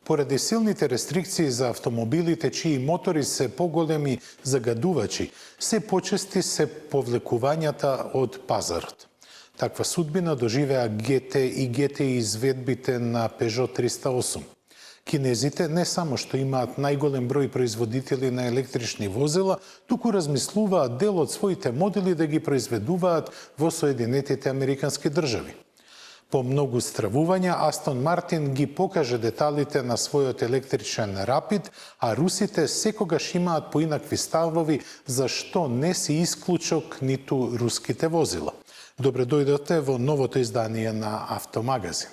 Поради силните рестрикции за автомобилите чии мотори се поголеми загадувачи, се почести се повлекувањата од пазарот. Таква судбина доживеа GT и GTI изведбите на Peugeot 308. Кинезите не само што имаат најголем број производители на електрични возила, туку размислуваат дел од своите модели да ги произведуваат во Соединетите Американски држави. По многу стравувања, Астон Мартин ги покаже деталите на својот електричен Рапид, а русите секогаш имаат поинакви ставови за што не си исклучок ниту руските возила. Добре дојдете во новото издание на Автомагазин.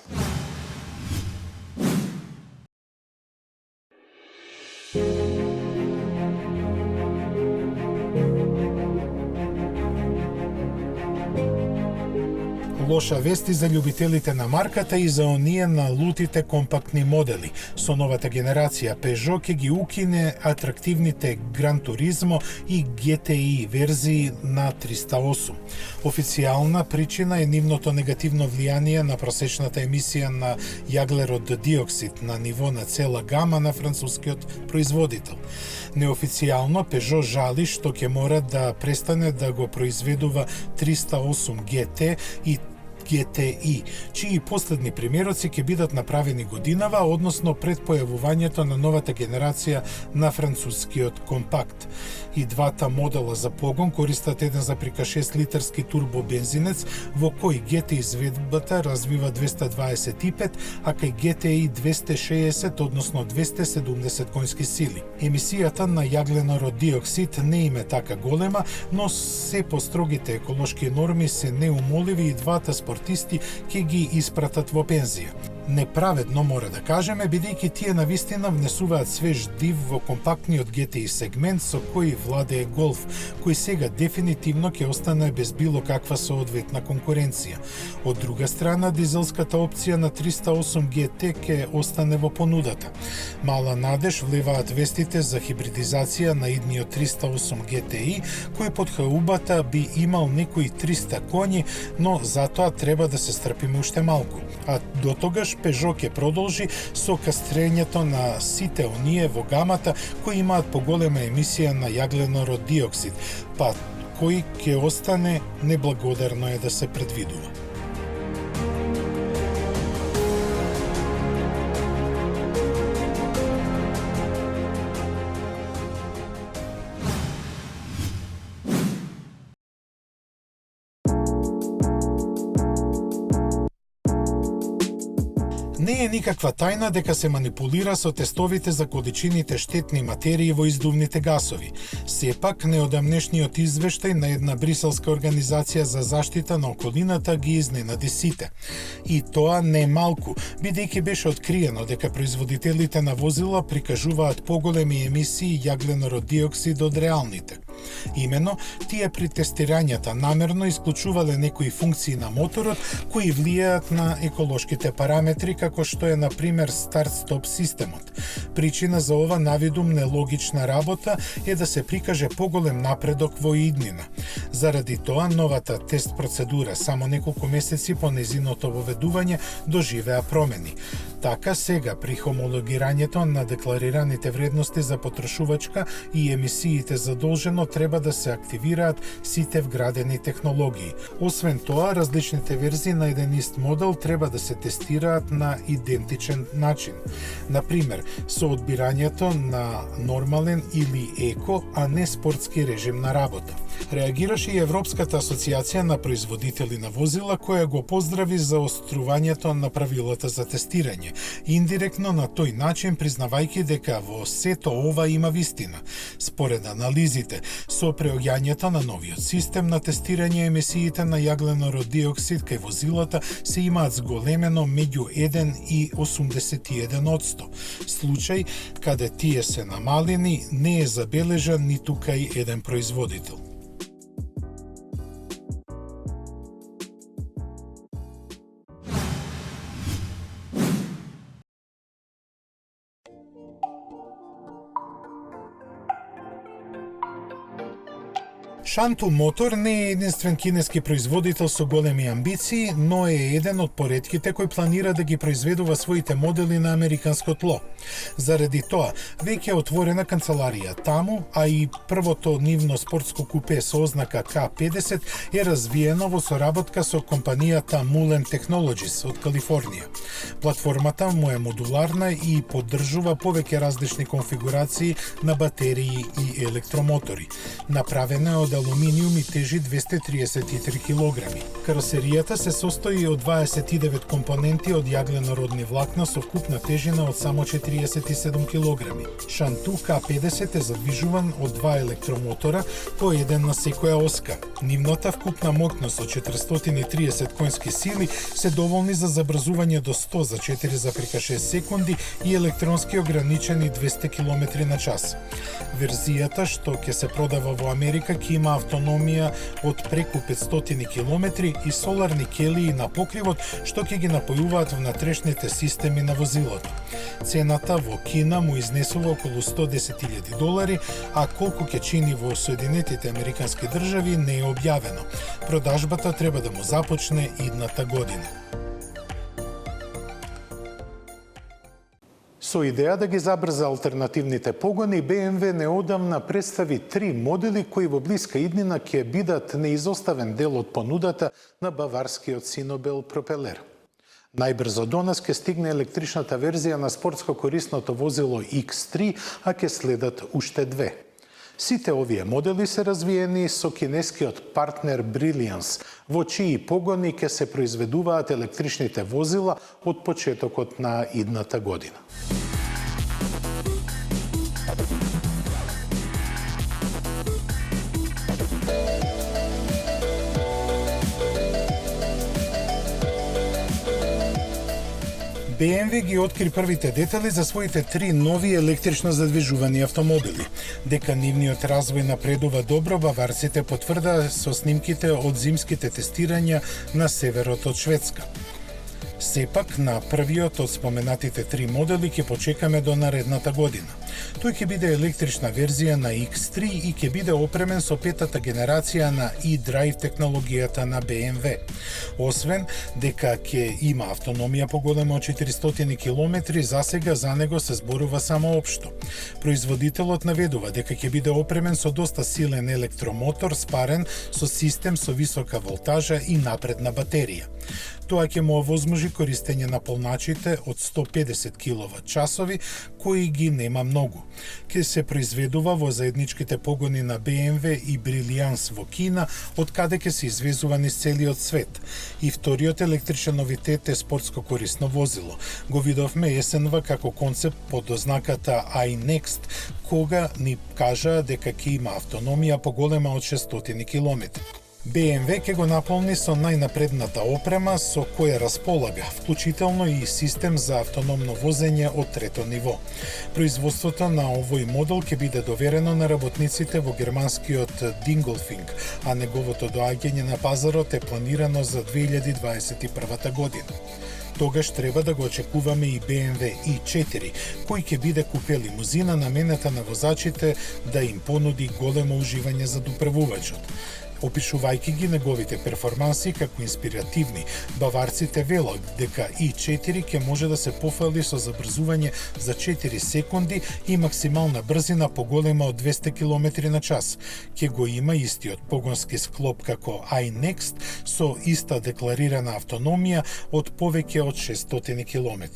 Лоша вести за љубителите на марката и за оние на лутите компактни модели. Со новата генерација Peugeot ќе ги укине атрактивните Gran Turismo и GTI верзии на 308. Официјална причина е нивното негативно влијание на просечната емисија на јаглерод диоксид на ниво на цела гама на францускиот производител. Неофицијално Peugeot жали што ќе мора да престане да го произведува 308 GT и GTI, чии последни примероци ќе бидат направени годинава, односно пред појавувањето на новата генерација на францускиот компакт. И двата модела за погон користат 1,6 литарски турбобензинец, во кој GT изведбата развива 225, а кај GTI 260, односно 270 конски сили. Емисијата на јагленород диоксид не им е така голема, но се по строгите еколошки норми се неумоливи и двата спортисти ќе ги испратат во пензија. Неправедно мора да кажеме, бидејќи тие навистина внесуваат свеж див во компактниот GTI сегмент со кој владее Голф, кој сега дефинитивно ќе остане без било каква соодветна конкуренција. Од друга страна, дизелската опција на 308 GT ќе остане во понудата. Мала надеж влеваат вестите за хибридизација на идниот 308 GTI, кој под хаубата би имал некои 300 коњи, но затоа треба да се стрпиме уште малку. А до тогаш Peugeot ќе продолжи со кастрењето на сите оние во гамата кои имаат поголема емисија на јагленород диоксид, па кој ќе остане неблагодарно е да се предвидува. Не е никаква тајна дека се манипулира со тестовите за количините штетни материи во издувните гасови. Сепак, неодамнешниот извештај на една бриселска организација за заштита на околината ги изненади сите. И тоа не малку, бидејќи беше откриено дека производителите на возила прикажуваат поголеми емисии јагленород диоксид од реалните. Имено, тие при тестирањата намерно исклучувале некои функции на моторот кои влијаат на еколошките параметри, како што е, например, старт-стоп системот. Причина за ова навидум нелогична работа е да се прикаже поголем напредок во иднина. Заради тоа, новата тест процедура, само неколку месеци по незиното воведување, доживеа промени. Така, сега, при хомологирањето на декларираните вредности за потрошувачка и емисиите задолжено треба да се активираат сите вградени технологии. Освен тоа, различните верзии на еден ист модел треба да се тестираат на идентичен начин. Например, со одбирањето на нормален или еко, а не спортски режим на работа. Реагираше и Европската асоциација на производители на возила, која го поздрави за острувањето на правилата за тестирање, индиректно на тој начин признавајќи дека во сето ова има вистина. Според анализите, со преоѓањето на новиот систем на тестирање емисиите на јагленород диоксид кај возилата се имаат зголемено меѓу 1 и 81%. Случај каде тие се намалени не е забележан ниту кај еден производител. Shantou Motor не е единствен кинески производител со големи амбиции, но е еден од поретките кој планира да ги произведува своите модели на американско тло. Заради тоа, веќе е отворена канцеларија таму, а и првото нивно спортско купе со ознака K50 е развиено во соработка со компанијата Mullen Technologies од Калифорнија. Платформата му е модуларна и поддржува повеќе различни конфигурации на батерии и електромотори. Направена е од алуминиум и тежи 233 килограми. Каросеријата се состои од 29 компоненти од јагленородни влакна со вкупна тежина од само 47 килограми. Shantou K50 е задвижуван од два електромотора, по еден на секоја оска. Нивната вкупна моќност од 430 конски сили се доволни за забрзување до 100 за 4,6 секунди и електронски ограничени 200 км на час. Верзијата што ќе се продава во Америка ќе има автономија од преку 500 км и соларни келии на покривот што ќе ги напојуваат внатрешните системи на возилото. Цената во Кина му изнесува околу $110,000, а колку ќе чини во Соединетите Американски држави не е објавено. Продажбата треба да му започне идната година. Со идеја да ги забрза алтернативните погони, BMW неодамна представи 3 модели кои во блиска иднина ќе бидат неизоставен дел од понудата на баварскиот Синобел пропелер. Најбрзо до нас ќе стигне електричната верзија на спортско корисното возило X3, а ќе следат уште 2. Сите овие модели се развиени со кинескиот партнер Brilliance, во чии погони ќе се произведуваат електричните возила од почетокот на идната година. BMW ги откри првите детали за своите 3 нови електрично задвижувани автомобили. Дека нивниот развој напредува добро, баварците потврдаа со снимките од зимските тестирања на северот од Шведска. Сепак, на првиот од споменатите 3 модели ќе почекаме до наредната година. Тој ќе биде електрична верзија на X3 и ќе биде опремен со петата генерација на e-Drive технологијата на BMW. Освен дека ќе има автономија поголема од 400 км, засега за него се зборува само општо. Производителот наведува дека ќе биде опремен со доста силен електромотор, спарен со систем со висока волтажа и напредна батерија. Тоа ќе му овозможи користење на полначите од 150 киловат-часови, кои ги нема многу. Ке се произведува во заедничките погони на BMW и Brilliance во Кина, од каде ќе се извезува низ целиот свет. И вториот електричен новитет е спортско корисно возило. Го видовме есенва како концепт под ознаката iNext, кога ни кажаа дека ќе има автономија поголема од 600 км. BMW ќе го наполни со најнапредната опрема со која располага, вклучително и систем за автономно возење од трето ниво. Производството на овој модел ќе биде доверено на работниците во германскиот Dingolfing, а неговото доаѓање на пазарот е планирано за 2021 година. Тогаш треба да го очекуваме и BMW i4, кој ќе биде купе лимузина наменета на возачите да им понуди големо уживање за доправувачот. Опишувајќи ги неговите перформанси како инспиративни, баварците велат дека i4 ќе може да се пофали со забрзување за 4 секунди и максимална брзина поголема од 200 км на час. Ќе го има истиот погонски склоп како iNext со иста декларирана автономија од повеќе од 600 км.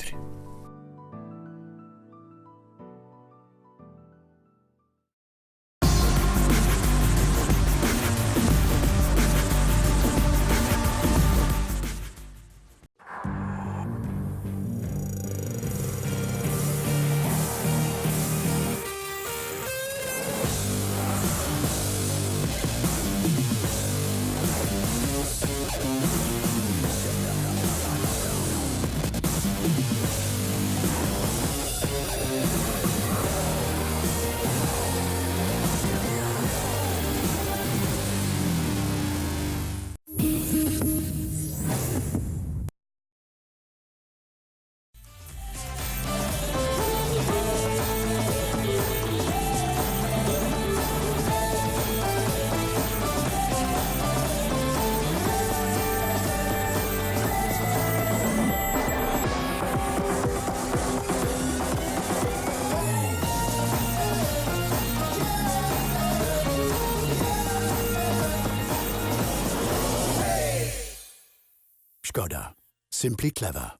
Skoda. Simply clever.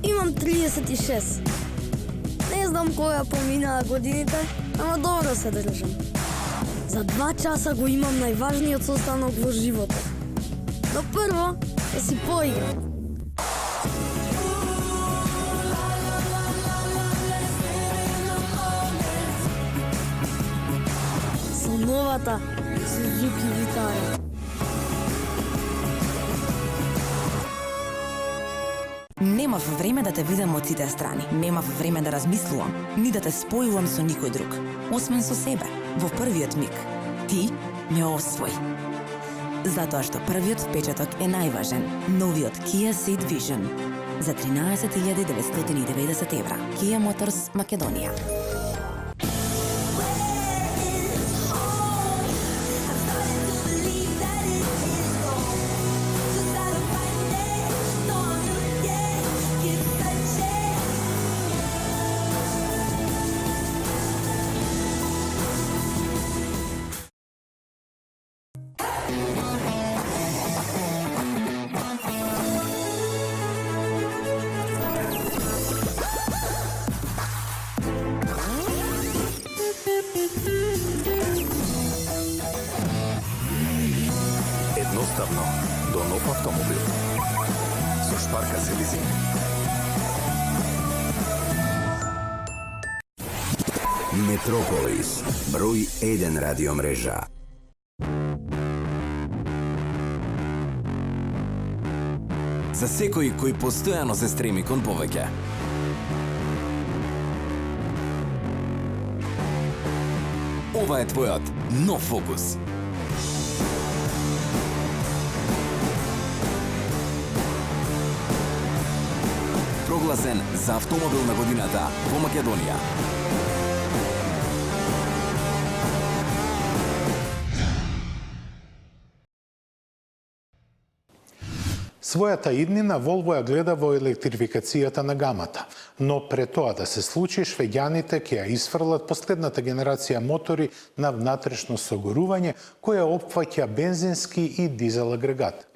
Имам 36. Не знам која поминаа годините, ама добро се држам. За 2 часа го имам најважниот состанок во животот. Но прво, да си поиграм. Со новата Suzuki Vitara. Немав време да те видам од сите страни. Немав време да размислувам, ни да те спојувам со никој друг. Освен со себе, во првиот миг. Ти ме освои. Затоа што првиот впечаток е најважен. Новиот Kia Ceed Vision. За 13.990 евра. Kia Motors, Македонија. Едноставно до нов автомобил. Со Шпарка се лизинг. Метрополис, број 1 радиомрежа. За секој кој постојано се стреми кон повеќе. Ова е твојот нов фокус. Прогласен за автомобил на годината во Македонија. Својата иднина Волво ја гледа во електрификацијата на гамата, но пред тоа да се случи, швеѓаните ќе ја исфрлат последната генерација мотори на внатрешно согорување, која опфаќа бензински и дизел агрегат.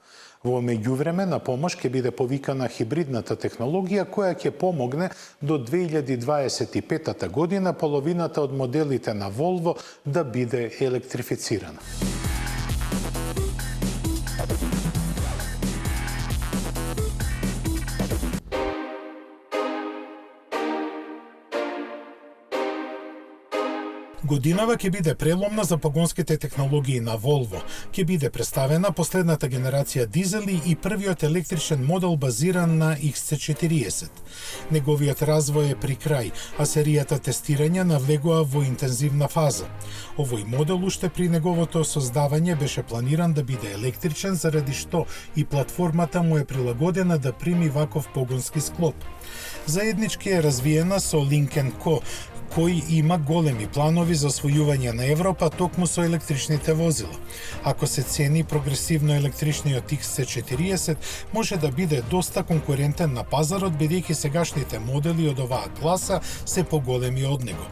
Во меѓувреме на помош ќе биде повикана хибридната технологија која ќе помогне до 2025 година половината од моделите на Волво да биде електрифицирана. Годинава ќе биде преломна за погонските технологии на Волво. Ќе биде представена последната генерација дизели и првиот електричен модел базиран на XC40. Неговиот развој е при крај, а серијата тестирање навлегува во интензивна фаза. Овој модел уште при неговото создавање беше планиран да биде електричен, заради што и платформата му е прилагодена да прими ваков погонски склоп. Заеднички е развиена со Lynk & Co, кој има големи планови за освојување на Европа токму со електричните возила. Ако се цени прогресивно електричниот XC40, може да биде доста конкурентен на пазарот, бидејќи сегашните модели од оваа класа се поголеми од него.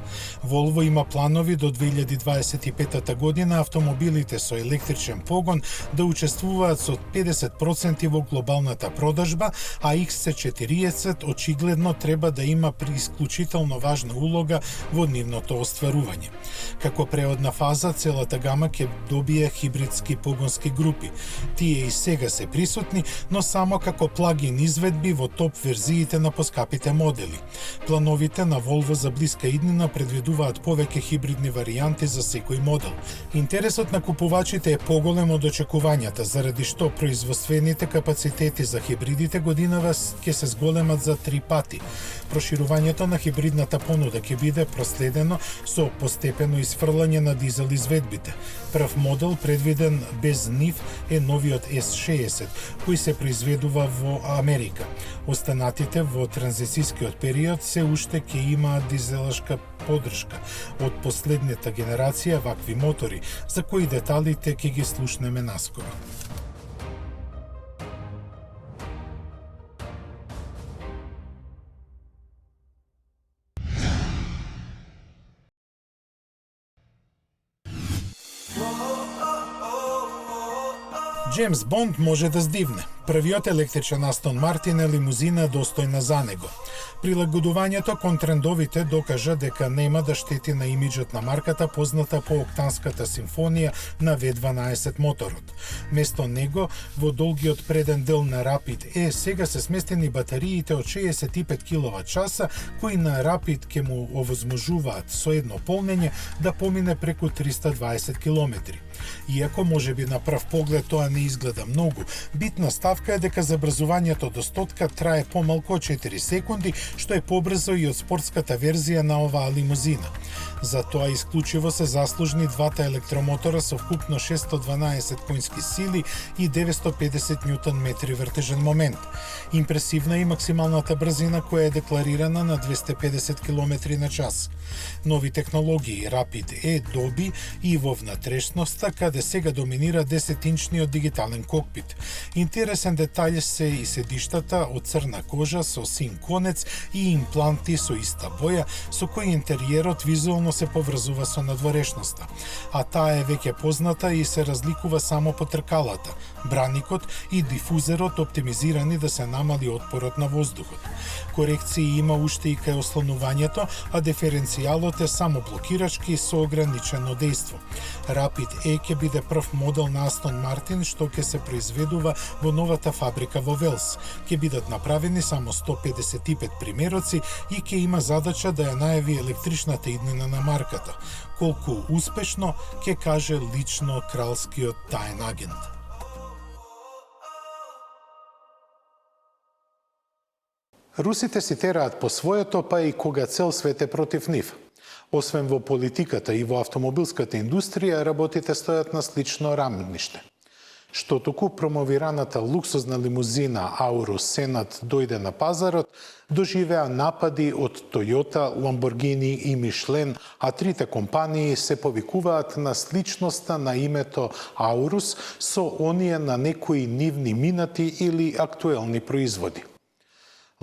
Волво има планови до 2025 година автомобилите со електричен погон да учествуваат со 50% во глобалната продажба, а XC40 очигледно треба да има исклучително важна улога во нивното остварување. Како преодна фаза, целата гама ќе добие хибридски погонски групи. Тие и сега се присутни, но само како плагин изведби во топ верзиите на поскапите модели. Плановите на Волво за блиска иднина предвидуваат повеќе хибридни варијанти за секој модел. Интересот на купувачите е поголем од очекувањата, заради што производствените капацитети за хибридите годинава ќе се зголемат за 3 пати. Проширувањето на хибридната понуда ќе биде проследено со постепено исфрлање на дизел изведбите. Прв модел предвиден без нив е новиот S60, кој се произведува во Америка. Останатите во транзицискиот период се уште ќе имаат дизелашка поддршка од последната генерација вакви мотори, за кои деталите ќе ги слушнеме наскоро. Джеймс Бонд може да здивне. Првиот електричен Астон Мартин е лимузина достојна за него. Прилагодувањето кон трендовите докажа дека нема да штети на имиджот на марката позната по октанската симфонија на V12 моторот. Место него, во долгиот преден дел на Rapid E сега се сместени батериите од 65 киловат-часа, кои на Rapid ќе му овозможуваат со едно полнење да помине преку 320 километри. Иако можеби на прв поглед тоа не изгледа многу, битна ставка е дека забрзувањето до стотка трае помалку од 4 секунди, што е побрзо и од спортската верзија на оваа лимузина. За тоа исклучиво се заслужни двата електромотора со вкупно 612 конски сили и 950 Нм вртежен момент. Импресивна и максималната брзина која е декларирана на 250 км на час. Нови технологии Rapid E доби и во внатрешноста, каде сега доминира 10-инчниот дигитален кокпит. Интересен детаљ се и седиштата од црна кожа со син конец и импланти со иста боја, со кои интериерот визуално се поврзува со надворешноста. А таа е веќе позната и се разликува само по тркалата, браникот и дифузерот оптимизирани да се намали отпорот на воздухот. Корекции има уште и кај ослонувањето, а диференцијалот е само блокирачки со ограничено дејство. Rapid E ќе биде прв модел на Астон Мартин што ќе се произведува во новата фабрика во Велс. Ќе бидат направени само 155 примероци и ќе има задача да ја најави електричната иднина на марката. Колку успешно, ќе каже лично кралскиот таен агент. Русите си тераат по своето, па и кога цел свет е против нив. Освен во политиката и во автомобилската индустрија, работите стојат на слично рамниште. Што току промовираната луксузна лимузина Aurus Senat дојде на пазарот, доживеа напади од Toyota, Lamborghini и Michelin, а трите компании се повикуваат на сличноста на името Aurus со оние на некои нивни минати или актуелни производи.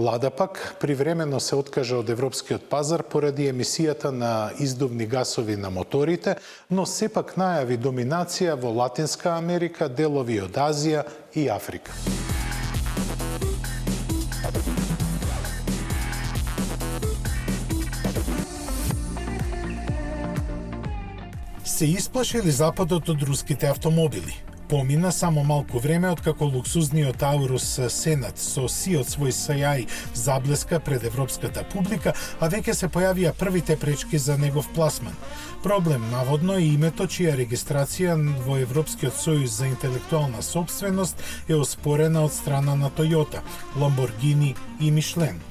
Лада пак привремено се откажа од европскиот пазар поради емисијата на издувни гасови на моторите, но сепак најави доминација во Латинска Америка, делови од Азија и Африка. Се исплашили Западот од руските автомобили? Помина само малку време откако луксузниот Aurus Senat со сиот свој сајај заблеска пред европската публика, а веќе се појавија првите пречки за негов пласман. Проблем наводно е името чија регистрација во Европскиот сојуз за интелектуална собственост е оспорена од страна на Toyota, Lamborghini и Michelin.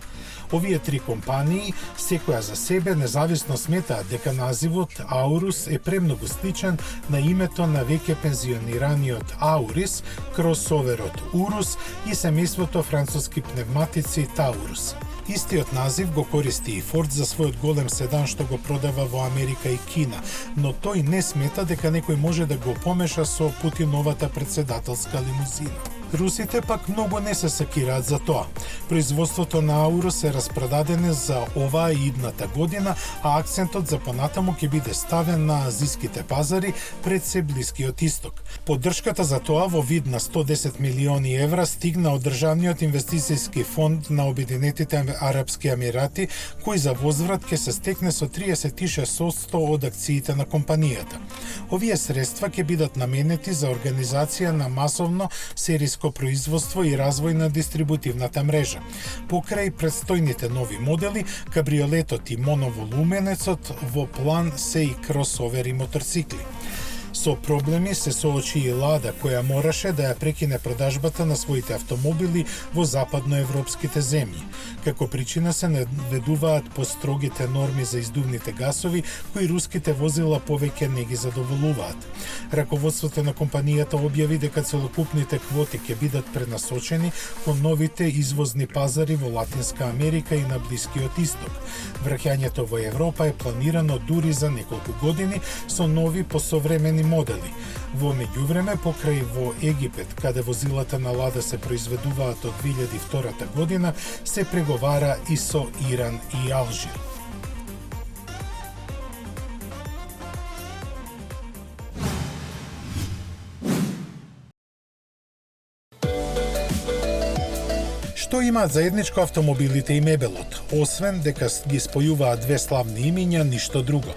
Овие три компании, секоја за себе, независно сметаат дека називот Aurus е премногу сличен на името на веќе пензионираниот Auris, кросоверот Urus и семејството француски пневматици Taurus. Истиот назив го користи и Форд за својот голем седан што го продава во Америка и Кина, но тој не смета дека некој може да го помеша со Путиновата председателска лимузина. Русите пак многу не се секираат за тоа. Производството на Aurus е распродадено за оваа и идната година, а акцентот за понатаму ќе биде ставен на азиските пазари пред се Блискиот исток. Поддршката за тоа во вид на 110 милиони евра стигна од Државниот инвестицијски фонд на Обединетите Арапски Емирати, кој за возврат ќе се стекне со 36% од акциите на компанијата. Овие средства ќе бидат наменети за организација на масовно сериско производство и развој на дистрибутивната мрежа. Покрај предстојните нови модели, кабриолетот и моноволуменецот, во план се и кросовер и моторцикли. Со проблеми се соочи и Лада, која мораше да ја прекине продажбата на своите автомобили во западноевропските земји. Како причина се наведуваат построгите норми за издувните гасови, кои руските возила повеќе не ги задоволуваат. Раководството на компанијата објави дека целокупните квоти ќе бидат пренасочени кон новите извозни пазари во Латинска Америка и на Блискиот исток. Враќањето во Европа е планирано дури за неколку години со нови посовремени модели. Во меѓувреме, покрај во Египет, каде возилата на Лада се произведуваат од 2002 година, се преговара и со Иран и Алжир. Што имаат заедничко автомобилите и мебелот? Освен дека ги спојуваат две славни имиња, ништо друго.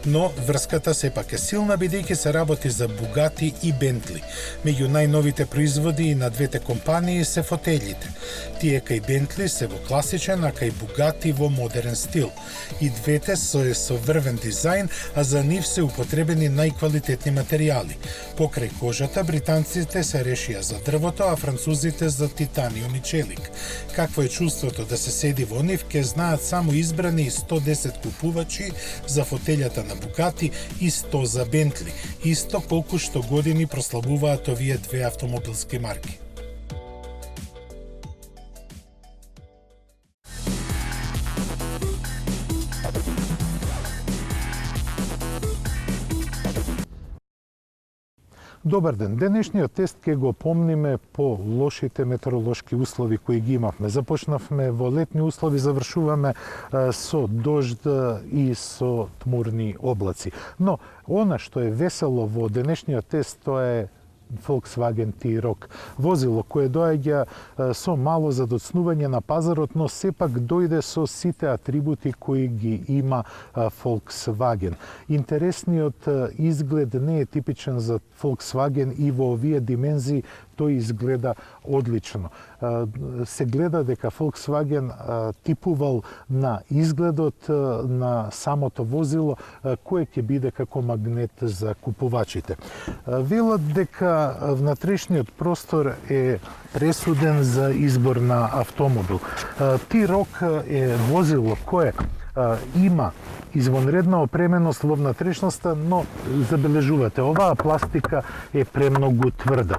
Но врската сепак е силна, бидејќи се работи за Бугати и Бентли. Меѓу најновите производи и на двете компании се фотелите. Тие кај Бентли се во класичен, а кај Бугати во модерен стил. И двете со врвен дизајн, а за нив се употребени најквалитетни материјали. Покрај кожата, британците се решија за дрвото, а французите за титаниум и челик. Какво е чувството да се седи во нив, ке знаат само избрани 110 купувачи за фотелјата на Бугати и 100 за Бентли, исто колку што години прославуваат овие две автомобилски марки. Добар ден. Денешниот тест ќе го помниме по лошите метеоролошки услови кои ги имавме. Започнавме во летни услови, завршуваме со дожд и со тмурни облаци. Но она што е весело во денешниот тест, тоа е Volkswagen T-Roc. Возило кое доаѓа со мало задоцнување на пазарот, но сепак дојде со сите атрибути кои ги има Volkswagen. Интересниот изглед не е типичен за Volkswagen и во овие димензии тој изгледа одлично. Се гледа дека Volkswagen типувал на изгледот на самото возило, кое ќе биде како магнет за купувачите. Велат дека внатрешниот простор е пресуден за избор на автомобил. T-Roc е возило кое има извонредна опременост во внатрешноста, но забележувате, оваа пластика е премногу тврда.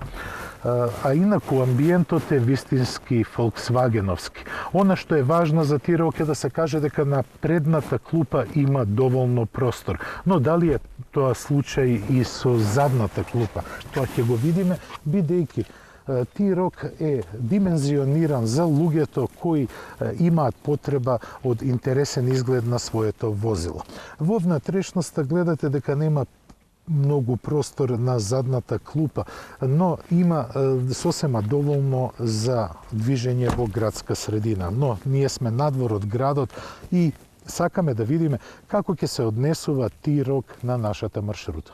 А инаку амбиентот е вистински Volkswageновски. Она што е важно за T-Roc е да се каже дека на предната клупа има доволно простор. Но дали е тоа случај и со задната клупа? Тоа ќе го видиме, бидејќи T-Roc е димензиониран за луѓето кои имаат потреба од интересен изглед на своето возило. Во внатрешноста гледате дека нема многу простор на задната клупа, но има сосема доволно за движење во градска средина. Но ние сме надвор од градот и сакаме да видиме како ќе се однесува T-Roc на нашата маршрута.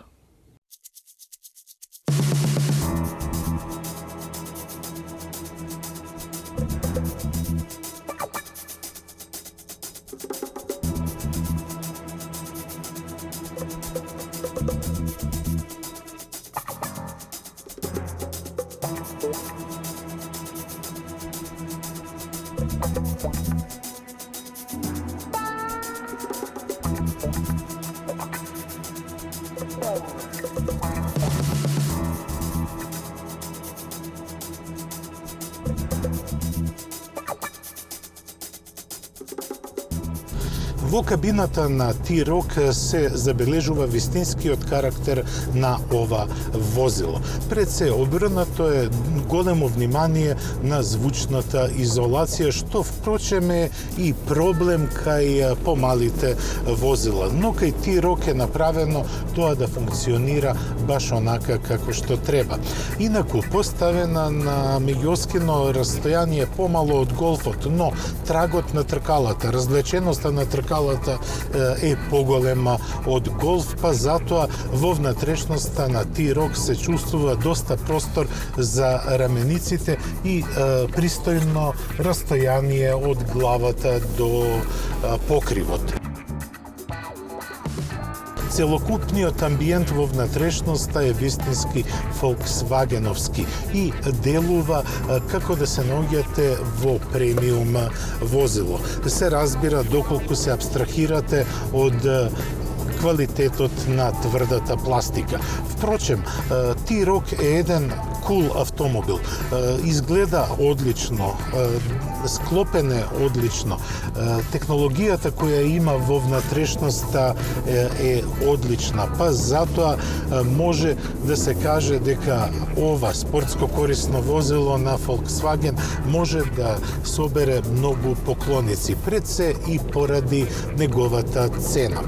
Во кабината на T-Roc се забележува вистинскиот карактер на ова возило. Пред се обрнато е големо внимание на звучната изолација, што впрочем е и проблем кај помалите возила. Но кај T-Roc е направено тоа да функционира баш онака како што треба. Инаку поставена на меѓуоскино растојание помало од Голфот, но трагот на тркалата, развлеченоста на тркалата е поголема од Голф, па затоа во внатрешноста на T-Roc се чувствува доста простор за рамениците и пристојно растојание од главата до покривот. Целокупниот амбиент во внатрешноста е вистински Volkswagenovски и делува како да се наоѓате во премиум возило. Се разбира доколку се абстрахирате од квалитетот на тврдата пластика. Впрочем, T-Roc е еден кул автомобил. Изгледа одлично, склопен е одлично. Технологијата која има во внатрешноста е одлична, па затоа може да се каже дека ова спортско корисно возило на Volkswagen може да собере многу поклоници, пред се и поради неговата цена.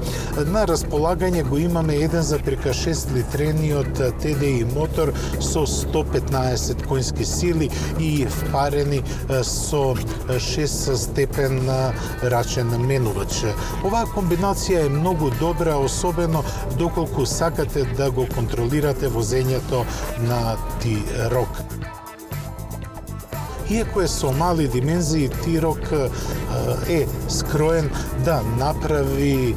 На располагање го имаме 1,6 литрениот TDI мотор со 115 конски сили и впарени со 6 степен рачен менувач. Оваа комбинација е многу добра, особено доколку сакате да го контролирате возењето на T-Roc. Иако е со мали димензии, T-Roc е скроен да направи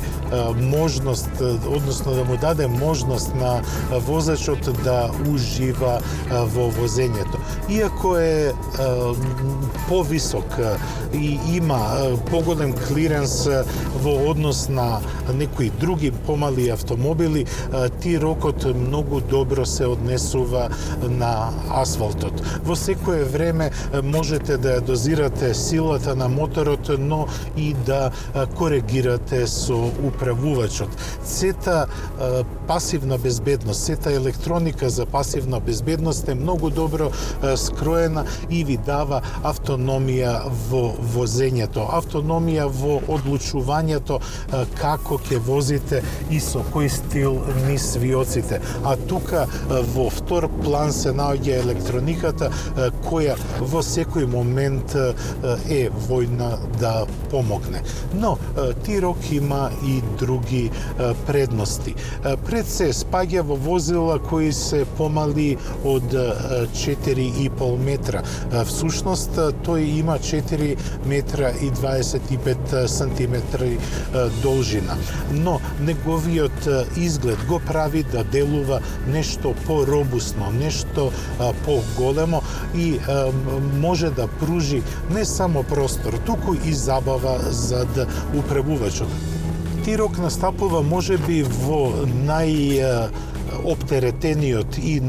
можност, односно да му даде можност на возачот да ужива во возењето. Иако е повисок и има поголем клиренс во однос на некои други помали автомобили, T-Roc многу добро се однесува на асфалтот. Во секое време можете да ја дозирате силата на моторот, но и да коригирате со управувачот. Сета пасивна безбедност, сета електроника за пасивна безбедност е многу добро скроена и ви дава автономија во возењето, автономија во одлучувањето како ќе возите и со кој стил низ виоците. А тука во втор план се наоѓа електрониката која во секој момент е војна да помогне. Но T-Roc има и други предности. Пред се спаѓа во возила кои се помали од 4,5 метра. Всушност тој има 4 метра и 25 сантиметри должина. Но неговиот изглед го прави да делува нешто поробусно, нешто поголемо и може да пружи не само простор, туку и забава за управувачот. T-Roc настапува можеби во оптеретениот и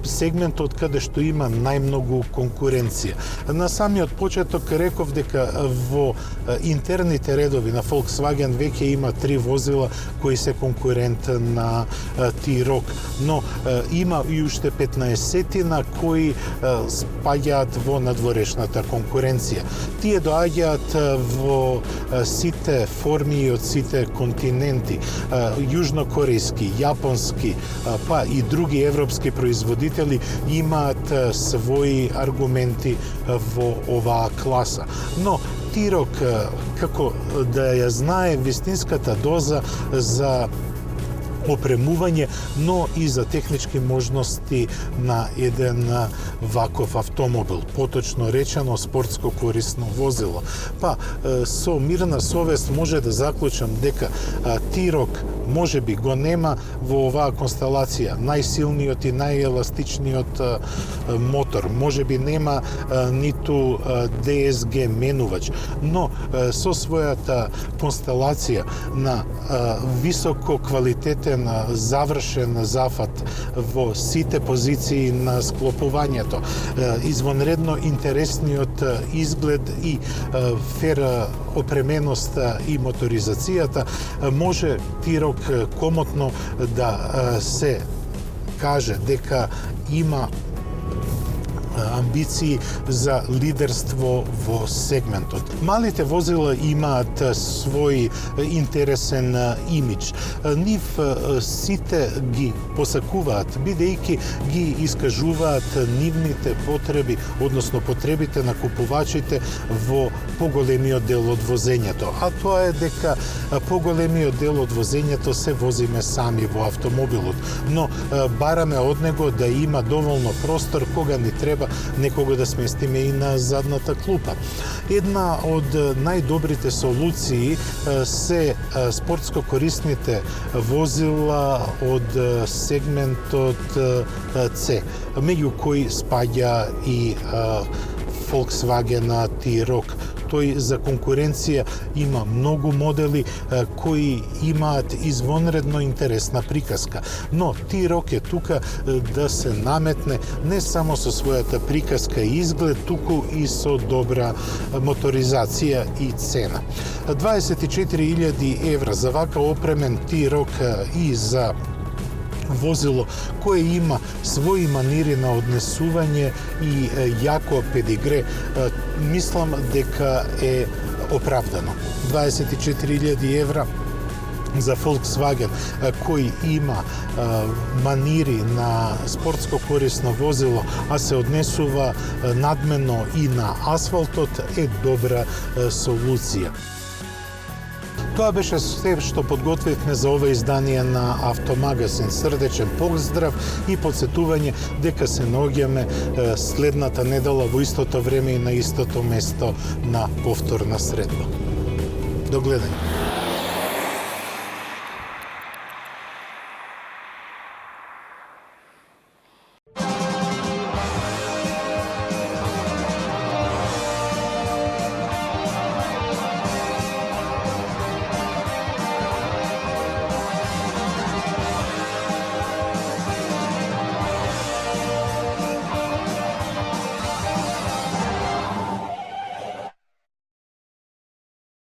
сегментот каде што има најмногу конкуренција. На самиот почеток реков дека во интерните редови на Volkswagen веќе има 3 возила кои се конкурент на T-Roc, но има и уште 15-тина кои спаѓаат во надворешната конкуренција. Тие доаѓаат во сите форми од сите континенти, јужнокорејски, јапонски, па и други европски производители имаат своји аргументи во оваа класа. Но T-Roc, како да ја знае вистинската доза за опремување, но и за технички можности на еден ваков автомобил, поточно речено спортско корисно возило. Па, со мирна совест може да заклучам дека T-Roc може би го нема во оваа констелација најсилниот и најеластичниот мотор, може би нема ниту DSG менувач, но со својата констелација на високо квалитетен завршен зафат во сите позиции на склопувањето, извонредно интересниот изглед и фер опременоста и моторизацијата, може T-Roc комотно да се каже дека има амбиции за лидерство во сегментот. Малите возила имаат свој интересен имидж. Нив сите ги посакуваат, бидејќи ги искажуваат нивните потреби, односно потребите на купувачите во поголемиот дел од возењето. А тоа е дека поголемиот дел од возењето се возиме сами во автомобилот, но бараме од него да има доволно простор кога ни треба некого да сместиме и на задната клупа. Една од најдобрите солуции се спортско корисните возила од сегментот C, меѓу кои спаѓа и Volkswagen T-Roc. Тој за конкуренција има многу модели кои имаат извонредно интересна приказка. Но T-Roc е тука да се наметне не само со својата приказка и изглед, туку и со добра моторизација и цена. 24.000 евра за вака опремен T-Roc и за возило кое има своји манири на однесување и јако педигре, мислам дека е оправдано. 24.000 евра за Volkswagen кој има манири на спортско корисно возило, а се однесува надмено и на асфалтот, е добра солуција. Тоа беше се што подготвивме за ова издание на Автомагазин. Срдечен поздрав и подсетување дека се наоѓаме следната недела во истото време и на истото место на повторна средба. До гледање.